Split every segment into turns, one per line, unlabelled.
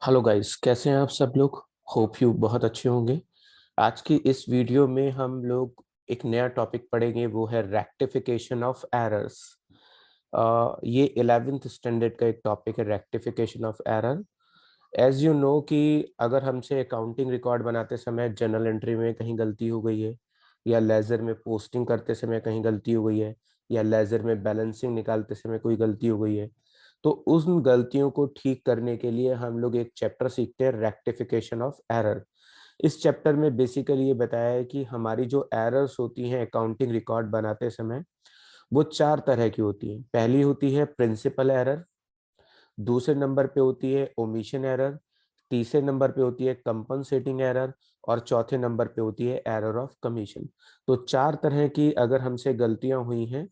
Hello guys, कैसे हैं आप सब लोग। होप यू बहुत अच्छे होंगे। आज की इस वीडियो में हम लोग एक नया टॉपिक पढ़ेंगे, वो है रेक्टिफिकेशन ऑफ एरर्स। ये 11th स्टैंडर्ड का एक टॉपिक है, rectification of error. As you know कि अगर हमसे अकाउंटिंग रिकॉर्ड बनाते समय जर्नल एंट्री में कहीं गलती हो गई है, या लेजर में पोस्टिंग करते समय कहीं गलती हो गई है, या लेजर में बैलेंसिंग निकालते समय कोई गलती हो गई है, तो उन गलतियों को ठीक करने के लिए हम लोग एक चैप्टर सीखते हैं, रेक्टिफिकेशन ऑफ एरर। इस चैप्टर में बेसिकली ये बताया है कि हमारी जो एरर्स होती हैं अकाउंटिंग रिकॉर्ड बनाते समय, वो चार तरह की होती हैं। पहली होती है प्रिंसिपल एरर, दूसरे नंबर पे होती है ओमिशन एरर, तीसरे नंबर पे होती है कंपनसेटिंग एरर, और चौथे नंबर पे होती है एरर ऑफ कमीशन। तो चार तरह की अगर हमसे गलतियां हुई हैं,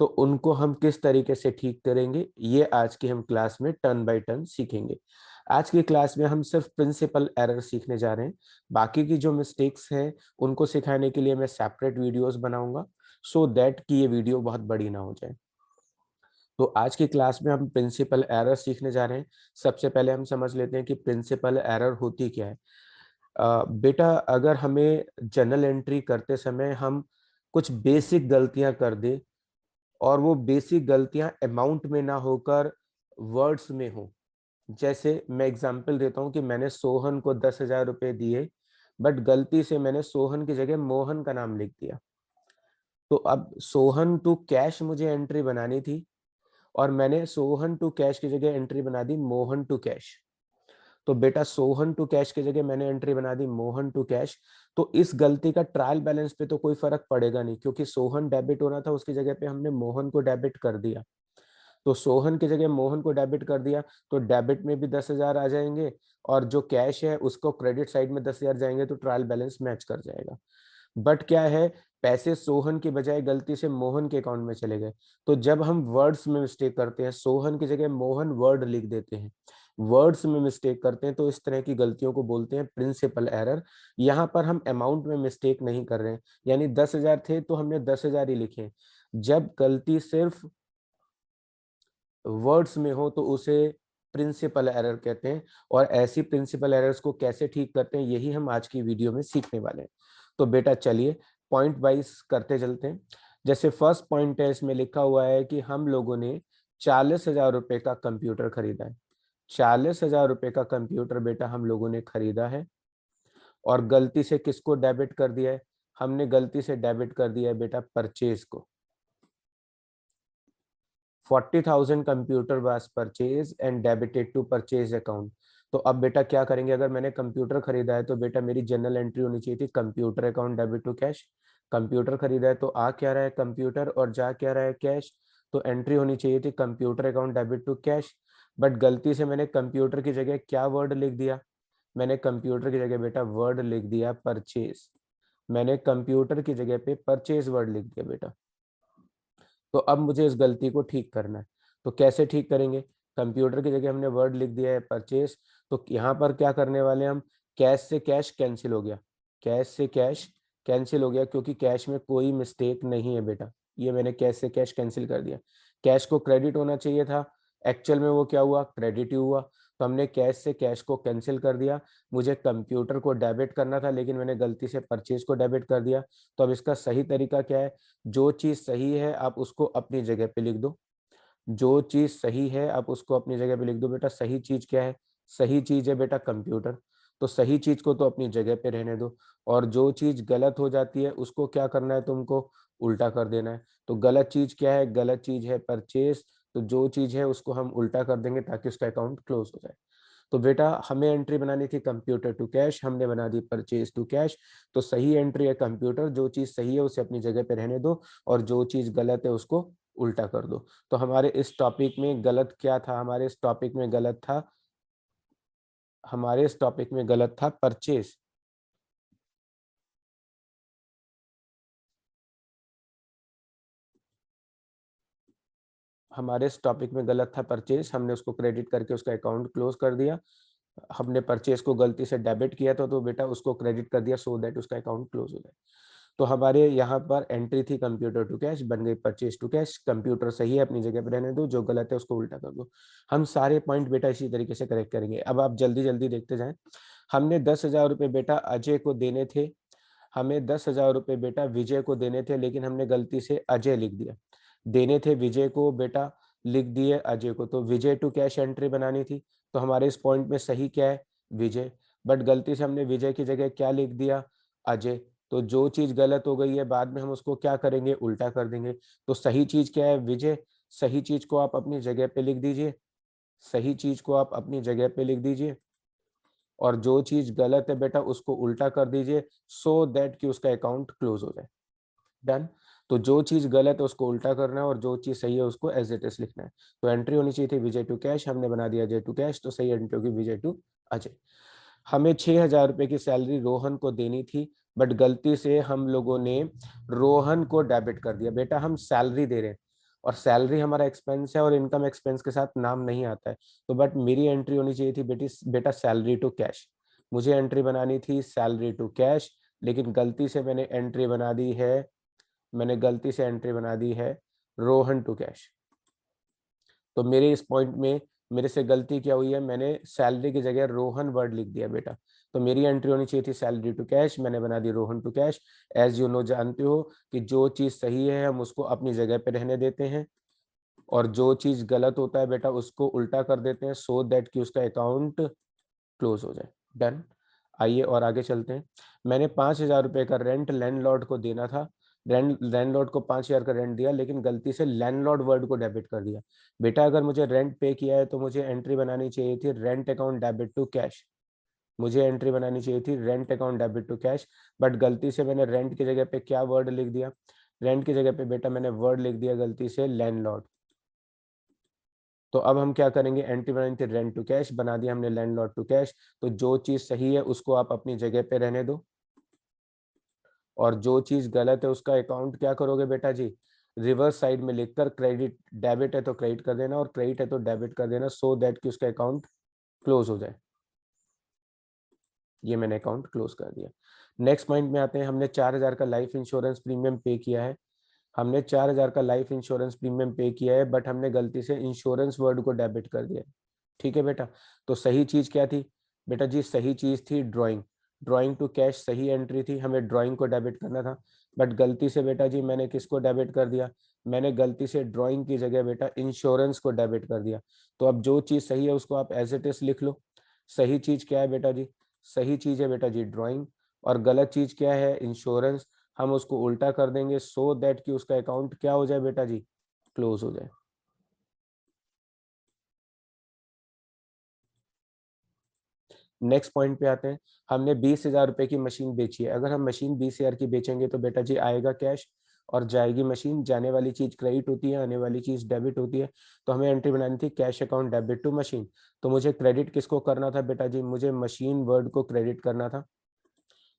तो उनको हम किस तरीके से ठीक करेंगे, ये आज की हम क्लास में टर्न बाय टर्न सीखेंगे। आज की क्लास में हम सिर्फ प्रिंसिपल एरर सीखने जा रहे हैं। बाकी की जो मिस्टेक्स हैं उनको सिखाने के लिए मैं सेपरेट वीडियोस बनाऊंगा, सो दैट कि ये वीडियो बहुत बड़ी ना हो जाए। तो आज की क्लास में हम प्रिंसिपल एरर सीखने जा रहे हैं। सबसे पहले हम समझ लेते हैं कि प्रिंसिपल एरर होती क्या है। बेटा, अगर हमें जर्नल एंट्री करते समय हम कुछ बेसिक गलतियां कर दे, और वो बेसिक गलतियां अमाउंट में ना होकर वर्ड्स में हो। जैसे मैं एग्जांपल देता हूं कि मैंने सोहन को 10,000 रुपए दिए, बट गलती से मैंने सोहन की जगह मोहन का नाम लिख दिया। तो अब सोहन टू कैश मुझे एंट्री बनानी थी, और मैंने सोहन टू कैश की जगह एंट्री बना दी मोहन टू कैश। तो बेटा, सोहन टू कैश की जगह मैंने एंट्री बना दी मोहन टू कैश। तो इस गलती का ट्रायल बैलेंस पे तो कोई फर्क पड़ेगा नहीं, क्योंकि सोहन डेबिट होना था, उसकी जगह पे हमने मोहन को डेबिट कर दिया। तो सोहन की जगह मोहन को डेबिट कर दिया, तो डेबिट में भी 10,000 आ जाएंगे, और जो कैश है उसको क्रेडिट साइड में 10,000 जाएंगे, तो ट्रायल बैलेंस मैच कर जाएगा। बट क्या है, पैसे सोहन की बजाय गलती से मोहन के अकाउंट में चले गए। तो जब हम वर्ड्स में मिस्टेक करते हैं, सोहन की जगह मोहन वर्ड लिख देते हैं, वर्ड्स में मिस्टेक करते हैं, तो इस तरह की गलतियों को बोलते हैं प्रिंसिपल एरर। यहाँ पर हम अमाउंट में मिस्टेक नहीं कर रहे हैं, यानी 10,000 थे तो हमने 10,000 ही लिखे। जब गलती सिर्फ वर्ड्स में हो तो उसे प्रिंसिपल एरर कहते हैं। और ऐसी प्रिंसिपल एरर्स को कैसे ठीक करते हैं, यही हम आज की वीडियो में सीखने वाले हैं। तो बेटा चलिए पॉइंट वाइज करते चलते हैं। जैसे फर्स्ट पॉइंट है, इसमें लिखा हुआ है कि हम लोगों ने 40,000 रुपए का कंप्यूटर खरीदा है। 40,000 रुपए का कंप्यूटर बेटा हम लोगों ने खरीदा है, और गलती से किसको डेबिट कर दिया है, हमने गलती से डेबिट कर दिया है बेटा परचेज को। 40,000 computer was purchase and debited to purchase account. तो अब बेटा क्या करेंगे, अगर मैंने कंप्यूटर खरीदा है तो बेटा मेरी जनरल एंट्री होनी चाहिए थी computer account debit to cash. Computer खरीदा है तो आ क्या रहा है कंप्यूटर, और जा क्या रहा है कैश। तो एंट्री होनी चाहिए थी computer account debit to cash. But गलती से मैंने कंप्यूटर की जगह क्या वर्ड लिख दिया, मैंने कंप्यूटर की जगह बेटा वर्ड लिख दिया परचेज। मैंने कंप्यूटर की जगह पे परचेज वर्ड लिख दिया बेटा। तो अब मुझे इस गलती को ठीक करना है। तो कैसे ठीक करेंगे, कंप्यूटर की जगह हमने वर्ड लिख दिया है परचेस। तो यहाँ पर क्या करने वाले हैं हम, कैश से कैश कैंसिल हो गया, कैश से कैश कैंसिल हो गया, क्योंकि कैश में कोई मिस्टेक नहीं है बेटा। ये मैंने कैश से कैश कैंसिल कर दिया। कैश को क्रेडिट होना चाहिए था, एक्चुअल में वो क्या हुआ, क्रेडिट ही हुआ। तो हमने कैश से कैश को कैंसिल कर दिया। मुझे कंप्यूटर को डेबिट करना था, लेकिन मैंने गलती से परचेज को डेबिट कर दिया। तो अब इसका सही तरीका क्या है, जो चीज सही है आप उसको अपनी जगह पे लिख दो। जो चीज सही है आप उसको अपनी जगह पे लिख दो बेटा। सही चीज क्या है, सही चीज है बेटा कंप्यूटर। तो सही चीज को तो अपनी जगह पे रहने दो, और जो चीज गलत हो जाती है उसको क्या करना है तुमको, उल्टा कर देना है। तो गलत चीज क्या है, गलत चीज है परचेस। तो जो चीज है उसको हम उल्टा कर देंगे ताकि उसका अकाउंट क्लोज हो जाए। तो बेटा हमें एंट्री बनानी थी कंप्यूटर टू कैश, हमने बना दी परचेज टू कैश। तो सही एंट्री है कंप्यूटर, जो चीज सही है उसे अपनी जगह पे रहने दो, और जो चीज गलत है उसको उल्टा कर दो। तो हमारे इस टॉपिक में गलत क्या था, हमारे इस टॉपिक में गलत था परचेज। हमारे इस टॉपिक में गलत था परचेज, हमने उसको क्रेडिट करके उसका अकाउंट क्लोज कर दिया। हमने परचेज को गलती से डेबिट किया था, तो बेटा उसको क्रेडिट कर दिया, सो दैट उसका अकाउंट क्लोज हो जाए। तो हमारे यहाँ पर एंट्री थी कंप्यूटर टू कैश, बन गई परचेज टू कैश। कंप्यूटर सही है अपनी जगह पर रहने दो, जो गलत है उसको उल्टा कर दो। हम सारे पॉइंट बेटा इसी तरीके से करेक्ट करेंगे। अब आप जल्दी जल्दी देखते जाएं। हमने 10,000 रुपये बेटा अजय को देने थे, हमें 10,000 रुपये बेटा विजय को देने थे, लेकिन हमने गलती से अजय लिख दिया। देने थे विजय को बेटा, लिख दिए अजय को। तो विजय टू कैश एंट्री बनानी थी, तो हमारे इस पॉइंट में सही क्या है? विजय। बट गलती से हमने विजय की जगह क्या लिख दिया? अजय। तो जो चीज गलत हो गई है बाद में हम उसको क्या करेंगे? उल्टा कर देंगे। तो सही चीज क्या है? विजय। सही चीज को आप अपनी जगह पे लिख दीजिए, सही चीज को आप अपनी जगह पे लिख दीजिए, और जो चीज गलत है बेटा उसको उल्टा कर दीजिए, सो दैट कि उसका अकाउंट क्लोज हो जाए। डन। तो जो चीज गलत है उसको उल्टा करना है और जो चीज सही है उसको एज इट इज लिखना है। तो एंट्री होनी चाहिए थी विजय टू कैश, हमने बना दिया अजय टू कैश, तो सही एंट्री होगी विजय टू अजय। हमें 6,000 रुपए की सैलरी रोहन को देनी थी, बट गलती से हम लोगों ने रोहन को डेबिट कर दिया। बेटा हम सैलरी दे रहे हैं और सैलरी हमारा एक्सपेंस है और इनकम एक्सपेंस के साथ नाम नहीं आता है। तो बट मेरी एंट्री होनी चाहिए थी बेटा सैलरी टू कैश। मुझे एंट्री बनानी थी सैलरी टू कैश, लेकिन गलती से मैंने एंट्री बना दी है, मैंने गलती से एंट्री बना दी है रोहन टू कैश। तो मेरे इस पॉइंट में मेरे से गलती क्या हुई है? मैंने सैलरी की जगह रोहन वर्ड लिख दिया बेटा। तो मेरी एंट्री होनी चाहिए थी सैलरी टू कैश, मैंने बना दी Rohan to cash. As you know, जानते हो कि जो चीज सही है हम उसको अपनी जगह पे रहने देते हैं, और जो चीज गलत होता है बेटा उसको उल्टा कर देते हैं, सो दैट कि उसका अकाउंट क्लोज हो जाए। डन। आइए और आगे चलते हैं। मैंने 5,000 रुपए का रेंट लैंडलॉर्ड को देना था, लैंडलॉर्ड को 5,000 का रेंट दिया, लेकिन गलती से लैंडलॉर्ड वर्ड को डेबिट कर दिया। बेटा अगर मुझे रेंट पे किया है तो मुझे एंट्री बनानी चाहिए थी rent account debit to cash. मुझे एंट्री बनानी चाहिए थी rent account debit to cash, but गलती से मैंने रेंट की जगह पे क्या वर्ड लिख दिया? रेंट की जगह पे बेटा मैंने वर्ड लिख दिया गलती से लैंडलॉर्ड। तो अब हम क्या करेंगे? एंट्री बनानी थी रेंट टू कैश, बना दिया हमने लैंडलॉर्ड टू कैश। तो जो चीज सही है उसको आप अपनी जगह पे रहने दो, और जो चीज गलत है उसका अकाउंट क्या करोगे बेटा जी? रिवर्स साइड में लिखकर क्रेडिट, डेबिट है तो क्रेडिट कर देना और क्रेडिट है तो डेबिट कर देना, सो दैट कि उसका अकाउंट क्लोज हो जाए। ये मैंने अकाउंट क्लोज कर दिया। नेक्स्ट पॉइंट में आते हैं। हमने 4,000 का लाइफ इंश्योरेंस प्रीमियम पे किया है, हमने 4,000 का लाइफ इंश्योरेंस प्रीमियम पे किया है, बट हमने गलती से इंश्योरेंस वर्ड को डेबिट कर दिया है। ठीक है बेटा। तो सही चीज क्या थी बेटा जी? सही चीज थी ड्राइंग। ड्राइंग टू कैश सही एंट्री थी, हमें ड्राइंग को डेबिट करना था, बट गलती से बेटा जी मैंने किसको डेबिट कर दिया? मैंने गलती से ड्राइंग की जगह बेटा इंश्योरेंस को डेबिट कर दिया। तो अब जो चीज सही है उसको आप एज इट इज लिख लो। सही चीज क्या है बेटा जी? सही चीज है बेटा जी ड्राइंग, और गलत चीज क्या है? इंश्योरेंस। हम उसको उल्टा कर देंगे, सो दैट कि उसका अकाउंट क्या हो जाए बेटा जी? क्लोज हो जाए। नेक्स्ट पॉइंट पे आते हैं। हमने 20,000 रुपए की मशीन बेची है। अगर हम मशीन 20,000 की बेचेंगे तो बेटा जी आएगा कैश और जाएगी मशीन। जाने वाली चीज क्रेडिट होती है, आने वाली चीज डेबिट होती है। तो हमें एंट्री बनानी थी cash account debit to machine. तो मुझे क्रेडिट किसको करना था बेटा जी? मुझे मशीन वर्ड को क्रेडिट करना था,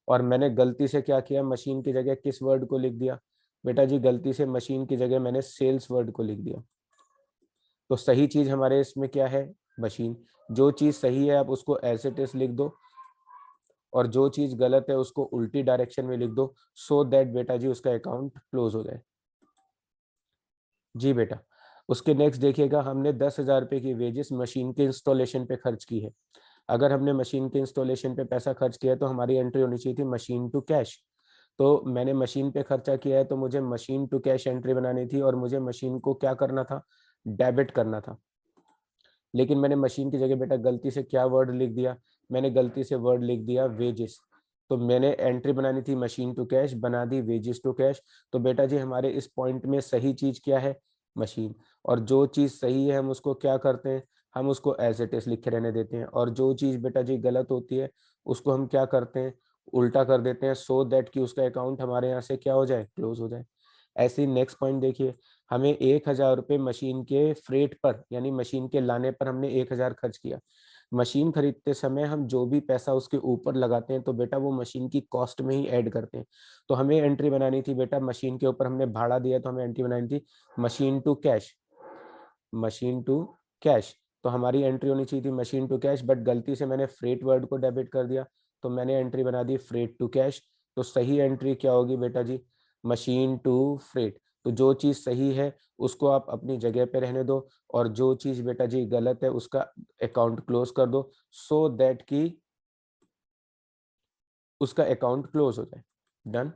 और मैंने गलती से क्या किया? मशीन की जगह किस वर्ड को लिख दिया बेटा जी? गलती से मशीन की जगह मैंने सेल्स वर्ड को लिख दिया। तो सही चीज हमारे इसमें क्या है? मशीन। जो चीज सही है आप उसको एज इट इज लिख दो, और जो चीज गलत है उसको उल्टी डायरेक्शन में लिख दो, सो दैट बेटा जी उसका अकाउंट क्लोज हो जाए। जी बेटा। उसके नेक्स्ट देखिएगा, हमने 10,000 रुपए की वेजेस मशीन के इंस्टॉलेशन पे खर्च की है। अगर हमने मशीन के इंस्टॉलेशन पे पैसा खर्च किया है तो हमारी एंट्री होनी चाहिए थी मशीन टू कैश। तो मैंने मशीन पे खर्चा किया है तो मुझे मशीन टू कैश एंट्री बनानी थी, और मुझे मशीन को क्या करना था? डेबिट करना था। लेकिन मैंने मशीन की जगह बेटा गलती से क्या वर्ड लिख दिया? मैंने गलती से वर्ड लिख दिया वेजेस। तो मैंने एंट्री बनानी थी मशीन टू कैश, बना दी वेजेस टू कैश। तो बेटा जी हमारे इस पॉइंट में सही चीज क्या है? मशीन। और जो चीज सही है हम उसको क्या करते हैं? हम उसको एज इट इज लिखे रहने देते हैं, और जो चीज बेटा जी गलत होती है उसको हम क्या करते हैं? उल्टा कर देते हैं, सो दैट कि उसका अकाउंट हमारे यहाँ से क्या हो जाए? क्लोज हो जाए। ऐसे ही नेक्स्ट पॉइंट देखिए। हमें 1,000 रुपये मशीन के फ्रेट पर, यानी मशीन के लाने पर हमने 1,000 खर्च किया। मशीन खरीदते समय हम जो भी पैसा उसके ऊपर लगाते हैं तो बेटा वो मशीन की कॉस्ट में ही ऐड करते हैं। तो हमें एंट्री बनानी थी बेटा, मशीन के ऊपर हमने भाड़ा दिया तो हमें एंट्री बनानी थी machine to cash. Machine to cash. तो हमारी एंट्री होनी चाहिए थी मशीन टू कैश, बट गलती से मैंने फ्रेट वर्ड को डेबिट कर दिया, तो मैंने एंट्री बना दी फ्रेट टू कैश। तो सही एंट्री क्या होगी बेटा जी, मशीन टू फ्रेट। तो जो चीज सही है उसको आप अपनी जगह पे रहने दो, और जो चीज बेटा जी गलत है उसका अकाउंट क्लोज कर दो, सो दैट कि उसका अकाउंट क्लोज हो जाए। डन।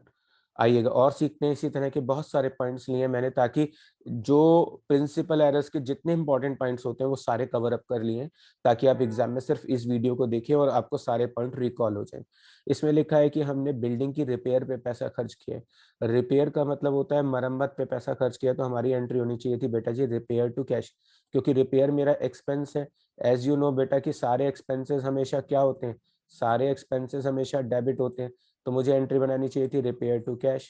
आइएगा और सीखते हैं, इसी तरह के बहुत सारे पॉइंट्स लिए मैंने, ताकि जो प्रिंसिपल एरर्स के जितने इंपॉर्टेंट पॉइंट्स होते हैं वो सारे कवर अप कर लिए हैं, ताकि आप एग्जाम में सिर्फ इस वीडियो को देखिए और आपको सारे पॉइंट रिकॉल हो जाए। इसमें लिखा है कि हमने बिल्डिंग की रिपेयर पे पैसा खर्च किया है। रिपेयर का मतलब होता है मरम्मत पे पैसा खर्च किया, तो हमारी एंट्री होनी चाहिए थी बेटा जी रिपेयर टू कैश, क्योंकि रिपेयर मेरा एक्सपेंस है। एज यू नो बेटा कि सारे एक्सपेंसेस हमेशा क्या होते हैं, सारे एक्सपेंसेस हमेशा डेबिट होते हैं। तो मुझे एंट्री बनानी चाहिए थी रिपेयर टू कैश।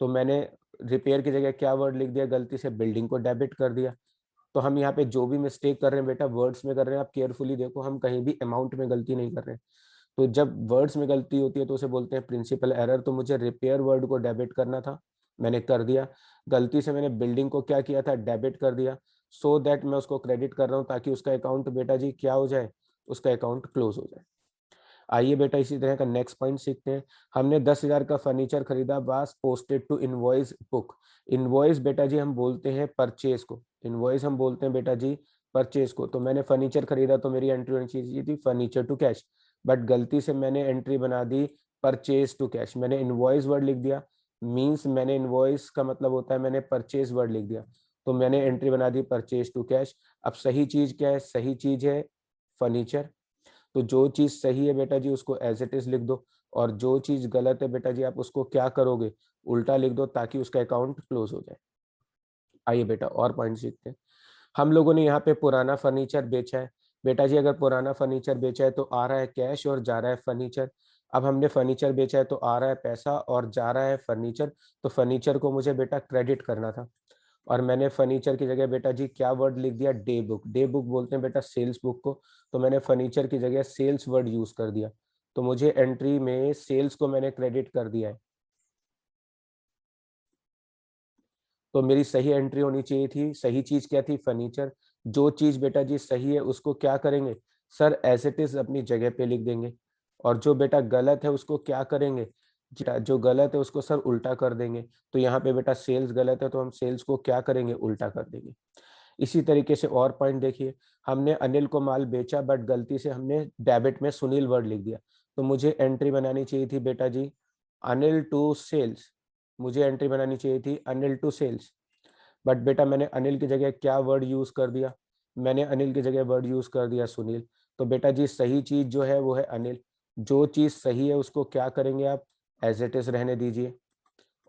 तो मैंने रिपेयर की जगह क्या वर्ड लिख दिया, गलती से बिल्डिंग को डेबिट कर दिया। तो हम यहाँ पे जो भी मिस्टेक कर रहे हैं बेटा वर्ड्स में कर रहे हैं, आप केयरफुली देखो, हम कहीं भी अमाउंट में गलती नहीं कर रहे हैं। तो जब वर्ड्स में गलती होती है तो उसे बोलते हैं प्रिंसिपल एरर। तो मुझे रिपेयर वर्ड को डेबिट करना था, मैंने कर दिया। गलती से मैंने बिल्डिंग को क्या किया था, डेबिट कर दिया। सो दैट मैं उसको क्रेडिट कर रहा हूँ, ताकि उसका अकाउंट बेटा जी क्या हो जाए, उसका अकाउंट क्लोज हो जाए। आइए बेटा इसी तरह का नेक्स्ट पॉइंट सीखते हैं। हमने 10,000 का फर्नीचर खरीदा, was posted to invoice book. Invoice बेटा जी हम बोलते हैं परचेज को, इनवॉइस हम बोलते हैं बेटा जी परचेज को। तो मैंने फर्नीचर खरीदा तो मेरी एंट्री होनी चाहिए थी फर्नीचर टू कैश, बट गलती से मैंने एंट्री बना दी परचेज टू कैश। मैंने इनवॉइस वर्ड लिख दिया, मीन्स मैंने इनवॉइस का मतलब होता है मैंने परचेज वर्ड लिख दिया, तो मैंने एंट्री बना दी परचेज टू कैश। अब सही चीज क्या है, सही चीज है फर्नीचर। तो जो चीज सही है बेटा जी उसको एज इट इज लिख दो, और जो चीज गलत है बेटा जी आप उसको क्या करोगे, उल्टा लिख दो, ताकि उसका अकाउंट क्लोज हो जाए। आइए बेटा और पॉइंट सीखते हैं। हम लोगों ने यहाँ पे पुराना फर्नीचर बेचा है। बेटा जी अगर पुराना फर्नीचर बेचा है तो आ रहा है कैश और जा रहा है फर्नीचर। अब हमने फर्नीचर बेचा है तो आ रहा है पैसा और जा रहा है फर्नीचर। तो फर्नीचर को मुझे बेटा क्रेडिट करना था, और मैंने फर्नीचर की जगह बेटा जी क्या वर्ड लिख दिया, डे बुक। डे बुक बोलते हैं बेटा सेल्स बुक को, तो मैंने फर्नीचर की जगह सेल्स वर्ड यूज कर दिया। तो मुझे एंट्री में सेल्स को मैंने क्रेडिट कर दिया है। तो मेरी सही एंट्री होनी चाहिए थी, सही चीज क्या थी, फर्नीचर। जो चीज बेटा जी सही है उसको क्या करेंगे सर, एज इट इज अपनी जगह पे लिख देंगे। और जो बेटा गलत है उसको क्या करेंगे, जो गलत है उसको सर उल्टा कर देंगे। तो यहाँ पे बेटा सेल्स गलत है तो हम सेल्स को क्या करेंगे, उल्टा कर देंगे। इसी तरीके से और पॉइंट देखिए, हमने अनिल को माल बेचा बट गलती से हमने डेबिट में सुनील वर्ड लिख दिया। तो मुझे एंट्री बनानी चाहिए थी बेटा जी अनिल टू सेल्स, मुझे एंट्री बनानी चाहिए थी अनिल टू सेल्स। बट बेटा मैंने अनिल की जगह क्या वर्ड यूज कर दिया, मैंने अनिल की जगह वर्ड यूज कर दिया सुनील। तो बेटा जी सही चीज जो है वो है अनिल। जो चीज सही है उसको क्या करेंगे आप, एज इट इज रहने दीजिए,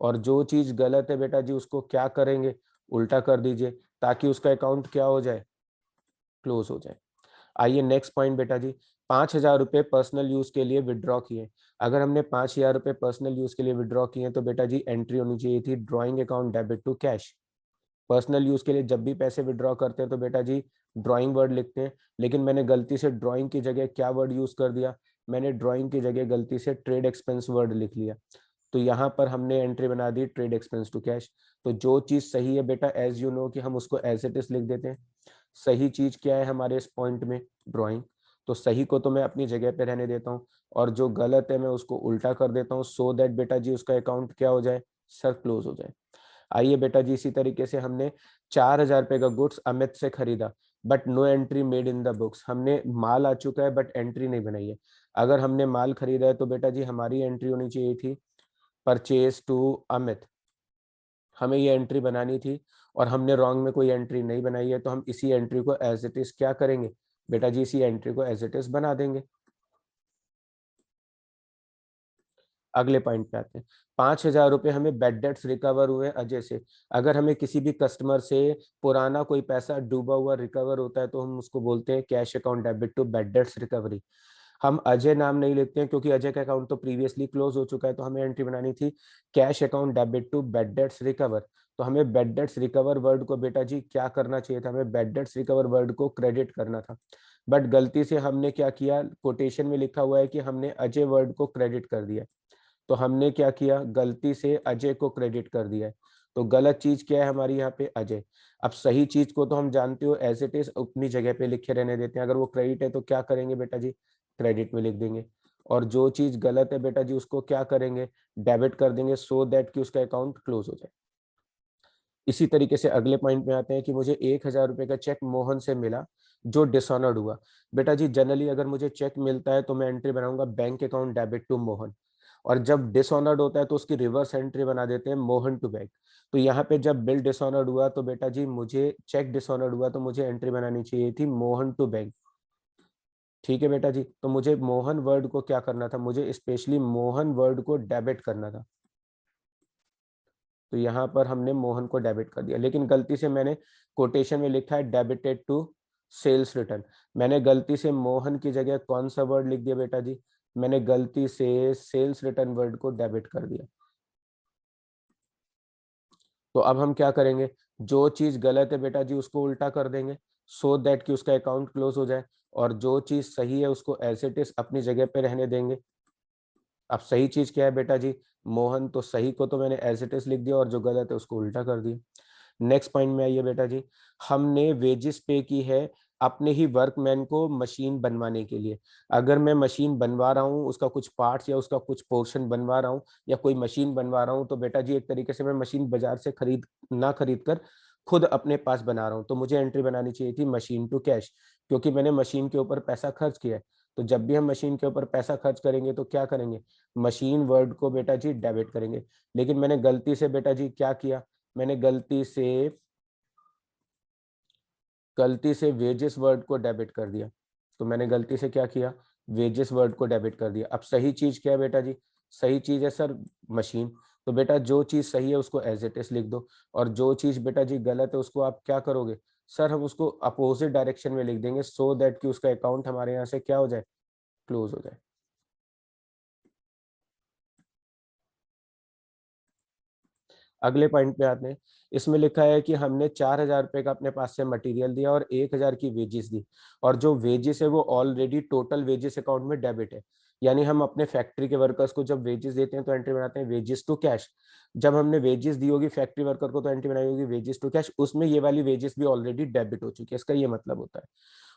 और जो चीज गलत है बेटा जी उसको क्या करेंगे, उल्टा कर दीजिए, ताकि उसका अकाउंट क्या हो जाए, क्लोज हो जाए। आइए नेक्स्ट पॉइंट बेटा जी, 5,000 रुपये पर्सनल यूज के लिए विड्रॉ किए। अगर हमने 5,000 रुपये पर्सनल यूज के लिए विड्रॉ किए तो बेटा जी एंट्री होनी चाहिए थी drawing account debit to cash. Personal use के लिए जब भी पैसे विड्रॉ करते हैं तो बेटा जी ड्राइंग वर्ड लिखते हैं, लेकिन मैंने गलती से ड्राइंग की जगह क्या वर्ड यूज कर दिया, मैंने ड्राइंग की जगह गलती से ट्रेड एक्सपेंस वर्ड लिख लिया। तो यहाँ पर हमने एंट्री बना दी ट्रेड एक्सपेंस टू कैश। तो जो चीज सही है बेटा एज यू नो कि हम उसको एज इट इज लिख देते हैं। सही चीज क्या है हमारे इस पॉइंट में, ड्राइंग। तो सही को तो मैं अपनी जगह पे रहने देता हूँ, और जो गलत है मैं उसको उल्टा कर देता हूँ, सो दैट बेटा जी उसका अकाउंट क्या हो जाए, सर क्लोज हो जाए। आइए बेटा जी इसी तरीके से हमने 4,000 रुपए का गुड्स अमित से खरीदा, but no entry made in the books. हमने माल आ चुका है बट एंट्री नहीं बनाई है। अगर हमने माल खरीदा है तो बेटा जी हमारी एंट्री होनी चाहिए थी परचेज टू अमित, हमें ये एंट्री बनानी थी, और हमने रॉन्ग में कोई एंट्री नहीं बनाई है, तो हम इसी एंट्री को एज इट इज क्या करेंगे बेटा जी, इसी एंट्री को एज इट इज बना देंगे। अगले पॉइंट पे आते हैं। 5,000 रुपये हमें बैड डेट्स रिकवर हुए अजय से। अगर हमें किसी भी कस्टमर से पुराना कोई पैसा डूबा हुआ रिकवर होता है तो हम उसको बोलते हैं cash account debit to bad debts recovery. हम अजय नाम नहीं लेते हैं क्योंकि अजय का अकाउंट तो प्रीवियसली क्लोज हो चुका है, तो हमें एंट्री बनानी थी cash account debit to bad debts recover. तो हमें बैड डेट्स रिकवर वर्ड को बेटा जी क्या करना चाहिए था, हमें बैड डेट्स रिकवर वर्ड को क्रेडिट करना था। बट गलती से हमने क्या किया, कोटेशन में लिखा हुआ है कि हमने अजय वर्ड को क्रेडिट कर दिया। तो हमने क्या किया, गलती से अजय को क्रेडिट कर दिया है। तो गलत चीज क्या है हमारी यहाँ पे, अजय। अब सही चीज को तो हम जानते हो एज इट इज अपनी जगह पे लिखे रहने देते हैं। अगर वो क्रेडिट है तो क्या करेंगे बेटा जी, क्रेडिट में लिख देंगे। और जो चीज गलत है बेटा जी उसको क्या करेंगे, डेबिट कर देंगे, सो दैट कि उसका अकाउंट क्लोज हो जाए। इसी तरीके से अगले पॉइंट में आते हैं कि मुझे 1,000 रुपए का चेक मोहन से मिला जो डिसऑनर्ड हुआ। बेटा जी जनरली अगर मुझे चेक मिलता है तो मैं एंट्री बनाऊंगा bank account debit to Mohan, और जब डिसऑनर्ड होता है तो उसकी रिवर्स एंट्री बना देते हैं मोहन टू बैंक। तो यहाँ पे जब बिल डिसऑनर्ड हुआ तो बेटा जी मुझे चेक डिसऑनर्ड हुआ तो मुझे एंट्री बनानी चाहिए थी मोहन टू बैंक। ठीक है बेटा जी, तो मुझे मोहन वर्ड को क्या करना था, मुझे स्पेशली मोहन वर्ड को डेबिट करना था। तो यहाँ पर हमने मोहन को डेबिट कर दिया, लेकिन गलती से मैंने कोटेशन में लिखा है डेबिटेड टू सेल्स रिटर्न। मैंने गलती से मोहन की जगह कौन सा वर्ड लिख दिया बेटा जी, मैंने गलती से सेल्स रिटर्न वर्ड को डेबिट कर दिया। तो अब हम क्या करेंगे, जो चीज गलत है बेटा जी उसको उल्टा कर देंगे सो दैट कि उसका अकाउंट क्लोज हो जाए, और जो चीज सही है उसको एज इट इज अपनी जगह पे रहने देंगे। अब सही चीज क्या है बेटा जी, मोहन, तो सही को तो मैंने एज इट इज लिख दिया और जो गलत है उसको उल्टा कर दिया। नेक्स्ट पॉइंट में आइए बेटा जी, हमने वेजेस पे की है अपने ही वर्कमैन को मशीन बनवाने के लिए। अगर मैं मशीन बनवा रहा हूँ, उसका कुछ पार्ट्स या उसका कुछ पोर्शन बनवा रहा हूँ या कोई मशीन बनवा रहा हूँ, तो बेटा जी एक तरीके से मैं मशीन बाजार से खरीद कर खुद अपने पास बना रहा हूँ, तो मुझे एंट्री बनानी चाहिए थी मशीन टू कैश, क्योंकि मैंने मशीन के ऊपर पैसा खर्च किया है। तो जब भी हम मशीन के ऊपर पैसा खर्च करेंगे तो क्या करेंगे, मशीन वर्ड को बेटा जी डेबिट करेंगे। लेकिन मैंने गलती से बेटा जी क्या किया, मैंने गलती से वेजेस वर्ड को डेबिट कर दिया। तो मैंने गलती से क्या किया, वेजेस वर्ड को डेबिट कर दिया। अब सही चीज क्या है बेटा जी, सही चीज है सर मशीन। तो बेटा जो चीज सही है उसको एज इट इज लिख दो, और जो चीज बेटा जी गलत है उसको आप क्या करोगे, सर हम उसको अपोजिट डायरेक्शन में लिख देंगे सो दैट कि उसका अकाउंट हमारे यहाँ से क्या हो जाए, क्लोज हो जाए। अगले पॉइंट पे आते हैं। इसमें लिखा है कि हमने 4,000 रुपए का अपने पास से मटेरियल दिया और 1,000 की वेजेस दी, और जो वेजेस है वो ऑलरेडी टोटल वेजेस अकाउंट में डेबिट है। यानी हम अपने फैक्ट्री के वर्कर्स को जब वेजेस देते हैं तो एंट्री बनाते हैं वेजेस टू कैश। जब हमने वेजेस दी होगी फैक्ट्री वर्कर को तो एंट्री बनाई होगी वेजेस टू कैश, उसमें ये वाली वेजेस भी ऑलरेडी डेबिट हो चुकी है, इसका ये मतलब होता है।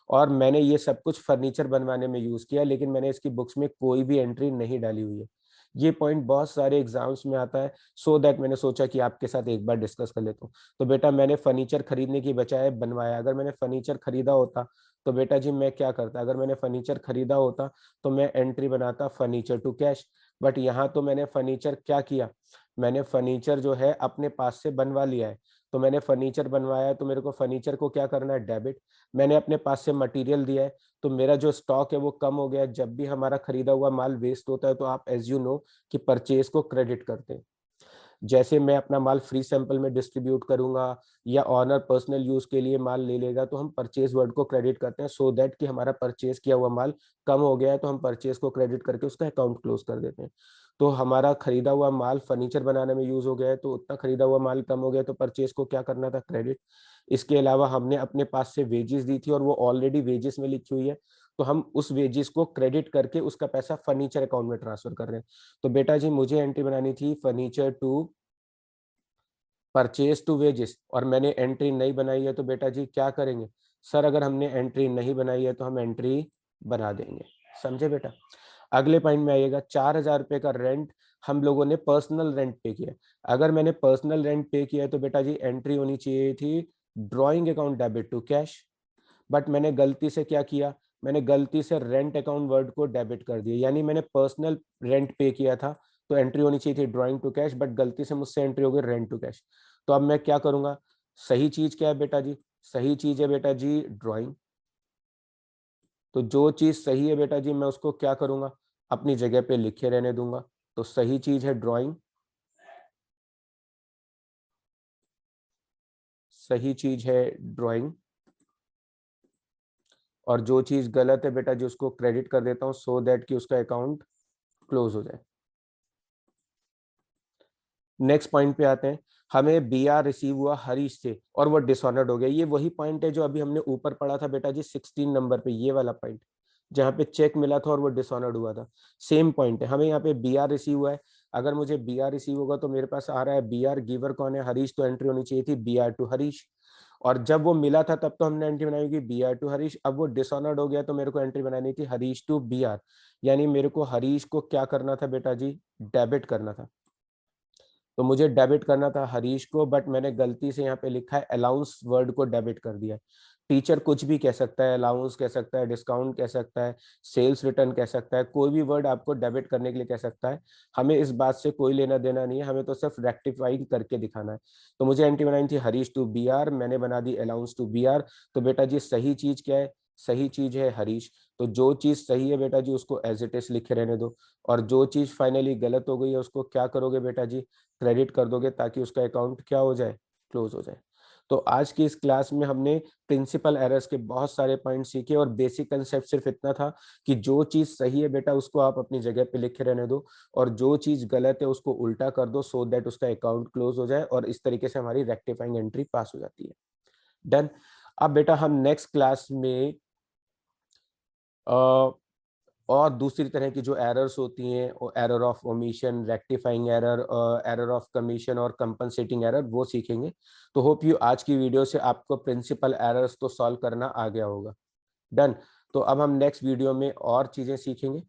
और मैंने ये सब कुछ फर्नीचर बनवाने में यूज किया, लेकिन मैंने इसकी बुक्स में कोई भी एंट्री नहीं डाली हुई है। ये पॉइंट बहुत सारे एग्जाम्स में आता है, सो दैट मैंने सोचा कि आपके साथ एक बार डिस्कस कर लेता हूँ। तो बेटा मैंने फर्नीचर खरीदने की बजाय बनवाया। अगर मैंने फर्नीचर खरीदा होता तो बेटा जी मैं क्या करता, अगर मैंने फर्नीचर खरीदा होता तो मैं एंट्री बनाता फर्नीचर टू कैश। बट यहाँ तो मैंने फर्नीचर क्या किया, मैंने फर्नीचर जो है अपने पास से बनवा लिया है। तो मैंने फर्नीचर बनवाया है तो मेरे को फर्नीचर को क्या करना है, डेबिट। मैंने अपने पास से मटेरियल दिया है तो मेरा जो स्टॉक है वो कम हो गया है। जब भी हमारा खरीदा हुआ माल वेस्ट होता है तो आप एज यू नो कि परचेज को क्रेडिट करते हैं। जैसे मैं अपना माल फ्री सैंपल में डिस्ट्रीब्यूट करूंगा या ऑनर पर्सनल यूज के लिए माल ले लेगा तो हम परचेज वर्ड को क्रेडिट करते हैं सो दैट कि हमारा परचेज किया हुआ माल कम हो गया है तो हम परचेज को क्रेडिट करके उसका अकाउंट क्लोज कर देते हैं। तो हमारा खरीदा हुआ माल फर्नीचर बनाने में यूज हो गया है तो उतना खरीदा हुआ माल कम हो गया तो परचेज को क्या करना था, क्रेडिट। इसके अलावा हमने अपने पास से वेजेस दी थी और वो ऑलरेडी वेजेस में लिखी हुई है, तो हम उस वेजेस को क्रेडिट करके उसका पैसा फर्नीचर अकाउंट में ट्रांसफर कर रहे हैं। तो बेटा जी मुझे एंट्री बनानी थी furniture to purchase to wages, और मैंने एंट्री नहीं बनाई है तो बेटा जी क्या करेंगे, सर अगर हमने एंट्री नहीं बनाई है तो हम एंट्री बना देंगे। समझे बेटा। अगले पॉइंट में आइएगा, 4,000 रुपए का रेंट हम लोगों ने पर्सनल रेंट पे किया। अगर मैंने पर्सनल रेंट पे किया है तो बेटा जी एंट्री होनी चाहिए थी drawing account debit to cash. But मैंने गलती से क्या किया, मैंने गलती से रेंट अकाउंट वर्ड को डेबिट कर दिया, यानी मैंने पर्सनल रेंट पे किया था तो एंट्री होनी चाहिए थी ड्राइंग टू कैश, बट गलती से मुझसे एंट्री हो गई रेंट टू कैश। तो अब मैं क्या करूंगा, सही चीज क्या है बेटा जी, सही चीज है बेटा जी ड्राइंग। तो जो चीज सही है बेटा जी मैं उसको क्या करूंगा, अपनी जगह पे लिखे रहने दूंगा। तो सही चीज है ड्राइंग, सही चीज है ड्राइंग, और जो चीज गलत है बेटा जी उसको क्रेडिट कर देता हूँ सो दैट कि उसका अकाउंट क्लोज हो जाए। नेक्स्ट पॉइंट पे आते हैं, हमें बीआर रिसीव हुआ हरीश से और वो डिसऑनर्ड हो गया। ये वही पॉइंट है जो अभी हमने ऊपर पढ़ा था बेटा जी 16 नंबर पे, ये वाला पॉइंट जहाँ पे चेक मिला था और वो डिसऑनर्ड हुआ था। सेम पॉइंट है, हमें यहाँ पे बीआर रिसीव हुआ है। अगर मुझे बीआर रिसीव होगा तो मेरे पास आ रहा है बीआर, गिवर कौन है, हरीश, तो एंट्री होनी चाहिए थी बीआर टू हरीश। और जब वो मिला था तब तो हमने एंट्री बनाई होगी बी आर टू हरीश। अब वो डिसऑनर्ड हो गया तो मेरे को एंट्री बनानी थी हरीश टू बी आर, यानी मेरे को हरीश को क्या करना था बेटा जी, डेबिट करना था। तो मुझे डेबिट करना था हरीश को, बट मैंने गलती से यहाँ पे लिखा है अलाउंस वर्ड को डेबिट कर दिया है। टीचर कुछ भी कह सकता है, अलाउंस कह सकता है, डिस्काउंट कह सकता है, सेल्स रिटर्न कह सकता है, कोई भी वर्ड आपको डेबिट करने के लिए कह सकता है। हमें इस बात से कोई लेना देना नहीं है, हमें तो सिर्फ रेक्टिफाइंग करके दिखाना है। तो मुझे एंट्री बनानी थी हरीश टू बी आर, मैंने बना दी अलाउंस टू बी आर। तो बेटा जी सही चीज क्या है, सही चीज है हरीश। तो जो चीज सही है बेटा जी उसको एज इट इज लिखे रहने दो, और जो चीज फाइनली गलत हो गई है उसको क्या करोगे बेटा जी, क्रेडिट कर दोगे, ताकि उसका अकाउंट क्या हो जाए, क्लोज हो जाए। तो आज की इस क्लास में हमने प्रिंसिपल एरर्स के बहुत सारे पॉइंट सीखे, और बेसिक कंसेप्ट सिर्फ इतना था कि जो चीज सही है बेटा उसको आप अपनी जगह पे लिखे रहने दो, और जो चीज गलत है उसको उल्टा कर दो, सो दैट उसका अकाउंट क्लोज हो जाए, और इस तरीके से हमारी रेक्टिफाइंग एंट्री पास हो जाती है। डन। अब बेटा हम नेक्स्ट क्लास में और दूसरी तरह की जो एरर्स होती हैं, error of omission, rectifying error, error of commission और कंपनसेटिंग एरर, वो सीखेंगे। तो होप यू आज की वीडियो से आपको प्रिंसिपल एरर्स तो सॉल्व करना आ गया होगा। डन। तो अब हम नेक्स्ट वीडियो में और चीजें सीखेंगे।